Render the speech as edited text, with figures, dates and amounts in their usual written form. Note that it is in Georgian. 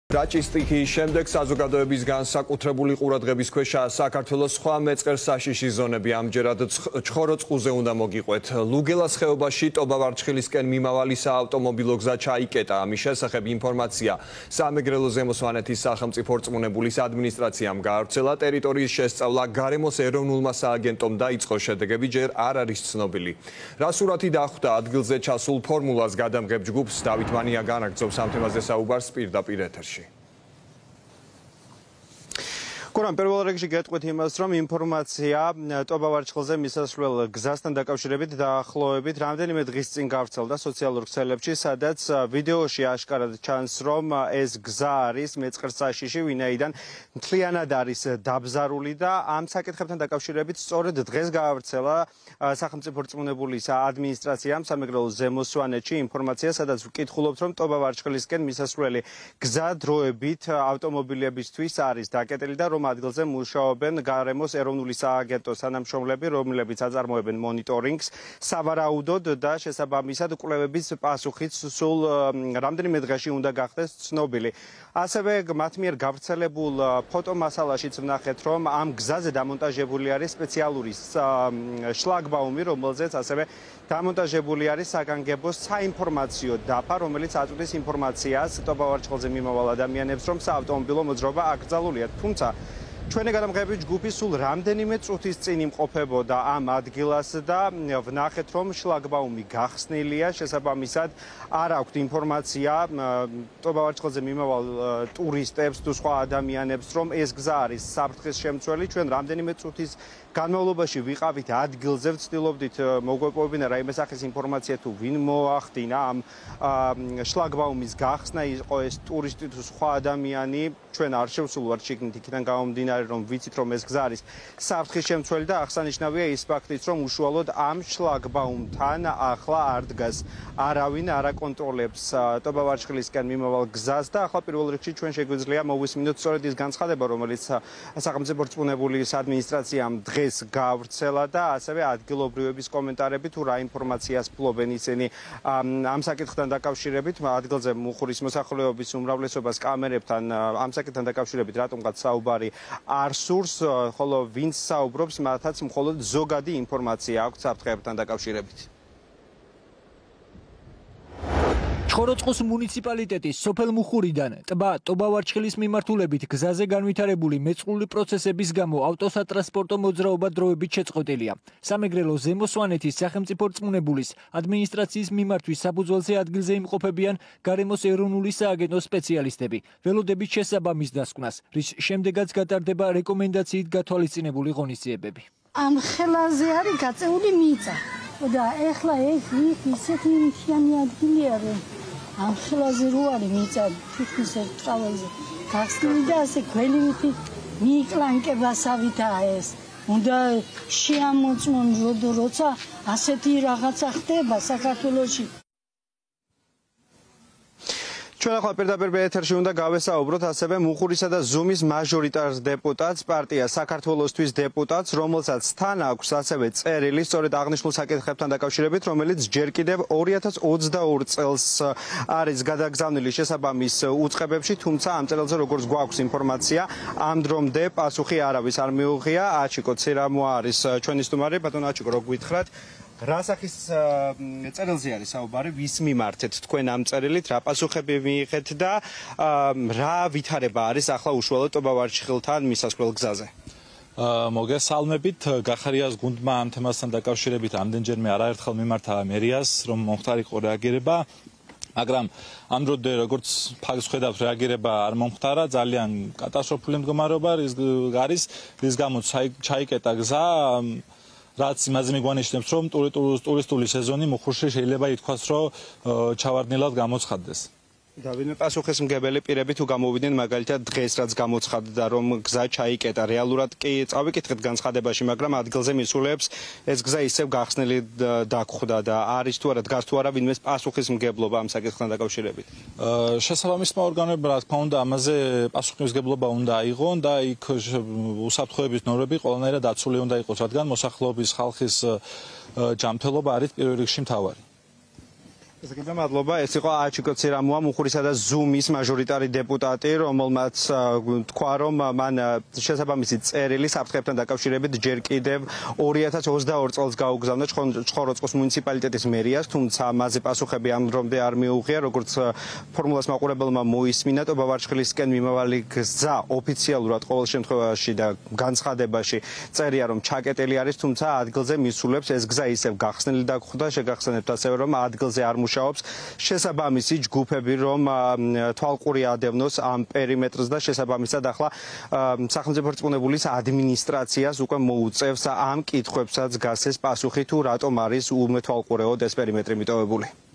Რაჭის-ტიხის შემდეგ საზოგადოების განსაკუთრებული ყურადღების ქვეშა საქართველოს სხვა მეწყერ საშიში ზონები ამჯერად ჩხოროწყუზე უნდა მოგიყვეთ. ლუგელას ხეობაში ტობა-ვარჩხილისკენ მიმავალი საავტომობილო გზა ჩაიკეტა. ამის შესახებ ინფორმაცია სამეგრელო ზემო სვანეთის სახელმწიფო რწმუნებულის ადმინისტრაციამ გაავრცელა. ტერიტორიის შესწავლა გარემოს ეროვნულმა სააგენტომ დაიწყო. შედეგები ჯერ არ არის ცნობილი. რა სურათი დახვდა ადგილზე ჩასულ ფორმულას გადამღებ ჯგუფს დავით მანია განაგრძობს ამ თემაზე საუბარს პირდაპირ ეთერში. Კურამ, პირველ რიგში გეტყვით იმას, რომ ინფორმაცია ტობა-ვარჩხილზე მისასვლელ გზასთან დაკავშირებით დაახლოებით რამდენიმე დღის წინ გავრცელდა სოციალურ ქსელებში, სადაც ვიდეოში აშკარად ჩანს, რომ ეს გზა არის მეწყერ საშიში, ვინაიდან მთლიანად არის დაბზარული და ამ საკითხებთან დაკავშირებით სწორედ დღეს გაავრცელა სახელმწიფო რწმუნებულის ადმინისტრაციამ სამეგრელო ზემო სვანეთში ინფორმაცია, სადაც ვკითხულობთ, რომ ტობა-ვარჩხილისკენ მისასვლელი გზა დროებით ავტომობილებისთვის არის დაკეტილი და რომ ადგილზე მუშაობენ გარემოს ეროვნული სააგენტოს თანამშრომლები, რომლებიც აწარმოებენ მონიტორინგს, სავარაუდოდ და შესაბამისად კვლევების პასუხიც სულ რამდენიმე დღეში უნდა გახდეს ცნობილი. ასევე მათ მიერ გავრცელებულ ფოტომასალაშიც ვნახეთ, რომ ამ გზაზე დამონტაჟებული არის სპეციალური შლაგბაუმი, რომელზეც ასევე დამონტაჟებული არის საგანგებო საინფორმაციო დაფა, რომელიც აწვდის ინფორმაციას ტობა-ვარჩხილზე მიმავალ ადამიანებს, რომ საავტომობილო მოძრაობა აკრძალულია. თუმცა ჩვენი გადამღები ჯგუფი სულ რამდენიმე წუთის წინ იმყოფებოდა ამ ადგილას და ვნახეთ, რომ შლაგბაუმი გახსნილია, შესაბამისად არ აქვთ ინფორმაცია ტობა-ვარჩხილზე მიმავალ ტურისტებს თუ სხვა ადამიანებს, რომ ეს გზა არის საფრთხის შემცველი. ჩვენ რამდენიმე წუთის განმავლობაში ვიყავით ადგილზე, ვცდილობდით მოგვეპოვებინა რაიმე სახის ინფორმაცია თუ ვინ მოახდინა ამ შლაგბაუმის გახსნა, იყო ეს ტურისტი თუ სხვა ადამიანი. ჩვენ არ შევსულვართ შიგნით იქიდან გამომდინარე, რომ ვიცით, რომ ეს გზა არის საფრთხის შემცველი და აღსანიშნავია ის ფაქტიც, რომ უშუალოდ ამ შლაგბაუმთან ახლა არ დგას არავინ, არ აკონტროლებს ტობა-ვარჩხილისკენ მიმავალ გზას და ახლა პირველ რიგში ჩვენ შეგვიძლია მოვისმინოთ სწორედ ის განცხადება, რომელიც სახელმწიფო რწმუნებულის ადმინისტრაციამ დღეს გაავრცელა და ასევე ადგილობრივების კომენტარები თუ რა ინფორმაციას ფლობენ ისინი ამ საკითხთან დაკავშირებით, ადგილზე მუხურის მოსახლეობის უმრავლესობას კამერებთან ამ საკითხთან დაკავშირებით რატომღაც საუბარი არ სურს, ხოლო ვინც საუბრობს, მათაც მხოლოდ ზოგადი ინფორმაცია აქვს საფრთხეებთან დაკავშირებით. ჩხოროწყუს მუნიციპალიტეტის სოფელ მუხურიდან ტბა ტობა-ვარჩხილის მიმართულებით გზაზე განვითარებული მეწყრული პროცესების გამო ავტოსატრანსპორტო მოძრაობა დროებით შეწყვეტილია. სამეგრელო ზემო სვანეთის სახელმწიფო რწმუნებულის ადმინისტრაციის მიმართვის საფუძველზე ადგილზე იმყოფებიან გარემოს ეროვნული სააგენტოს სპეციალისტები, ველოდებით შესაბამის დასკვნას, რის შემდეგაც გატარდება რეკომენდაციით გათვალისწინებული ღონისძიებები. ამ ხელაზე არის გაწეული მიწა და ეხლა ისეთი მნიშვნელოვანი ადგილია, რომ ამ ხელაზე რო არის მიწა თითქმის ტრავაზე გახსნილი და ასე გველივით მიკლანკებასავითაა ეს. უნდა შეამოწმონ, როცა ასეთი რაღაცა ხდება საქართველოში. ჩვენ ახლა პირდაპირ ეთერში უნდა გავესაუბროთ ასევე მუხურისა და ზუმის მაჟორიტარ დეპუტატს, პარტია საქართველოსთვის დეპუტატს, რომელსაც თან აქვს ასევე წერილი სწორედ აღნიშნულ საკითხებთან დაკავშირებით, რომელიც ჯერ კიდევ 2022 წელს არის გადაგზავნილი შესაბამის უწყებებში, თუმცა ამ წერილზე როგორც გვაქვს ინფორმაცია, ამ დრომდე პასუხი არავის არ მიუღია. აჩიკო ცირამო არის ჩვენი სტუმარი, ბატონო აჩიკო, რო გითხრათ რა სახის წერილზე არის საუბარი, ვის მიმართეთ თქვენ ამ წერილით, რა პასუხები მიიღეთ და რა ვითარება არის ახლა უშუალოდ ტობა-ვარჩხილთან მისასვლელ გზაზე? მოგესალმებით, გახარიას გუნდმა ამ თემასთან დაკავშირებით ამდენჯერმე არაერთხელ მიმართა მერიას, რომ მომხდარიყო რეაგირება, მაგრამ ამ დროდე როგორც ფაქტს ხედავთ, რეაგირება არ მომხდარა, ძალიან კატასტროფული მდგომარეობა არის, რის გამოც ჩაიკეტა გზა, რაც იმაზე მიგვანიშნებს, რომ ტურისტული სეზონი მუხურში შეიძლება ითქვას, რომ ჩავარდნილად გამოცხადდეს. და ვინმე პასუხისმგებელი პირები თუ გამოვიდნენ მაგალითად დღეს რაც გამოცხადდა, რომ გზა ჩაიკეტა, რეალურად კი წავიკითხეთ განცხადებაში, მაგრამ ადგილზე მისულებს ეს გზა ისევ გახსნილი დაგხვდა და არის თუ არა, დგას თუ არა ვინმე პასუხისმგებლობა ამ საკითხთან დაკავშირებით. შესაბამისმა ორგანოებმა რა თქმა უნდა ამაზე პასუხისმგებლობა უნდა აიღონ და იქ უსაფრთხოების ნორმები ყველანაირად დაცული უნდა იყოს, რადგან მოსახლეობის ხალხის ჯანმრთელობა არის პირველ რიგში მთავარი. ესე იგი მადლობა. ეს იყო აჩიკო ცირამოა, მუხურისა და ზუმის მაჟორიტარი დეპუტატი, რომელმაც თქვა, რომ მან შესაბამისი წერილი საფრთხეებთან დაკავშირებით ჯერ კიდევ 2022 წელს გაუგზავნა ჩხოროწყუს მუნიციპალიტეტის მერიას, თუმცა მასზე პასუხები ამ დრომდე არ მიუღია, როგორც ფორმულას მაყურებელმა მოისმინა, ტობა-ვარჩხილისკენ მიმავალი გზა ოფიციალურად ყოველ შემთხვევაში და განცხადებაში წერია, რომ ჩაკეტილი არის, თუმცა ადგილზე მისულებს ეს გზა ისევ გახსნილი დაგხვდა, შეგახსენებთ ასევე, რომ ადგილზე არ მუშაობს შესაბამისი ჯგუფები, რომ თვალყური ადევნოს ამ პერიმეტრს და შესაბამისად ახლა სახელმწიფო რწმუნებულის ადმინისტრაციას უკვე მოუწევს ამ კითხვებსაც გასცეს პასუხი, თუ რატომ არის უმეთვალყურეოდ ეს პერიმეტრი მიტოვებული.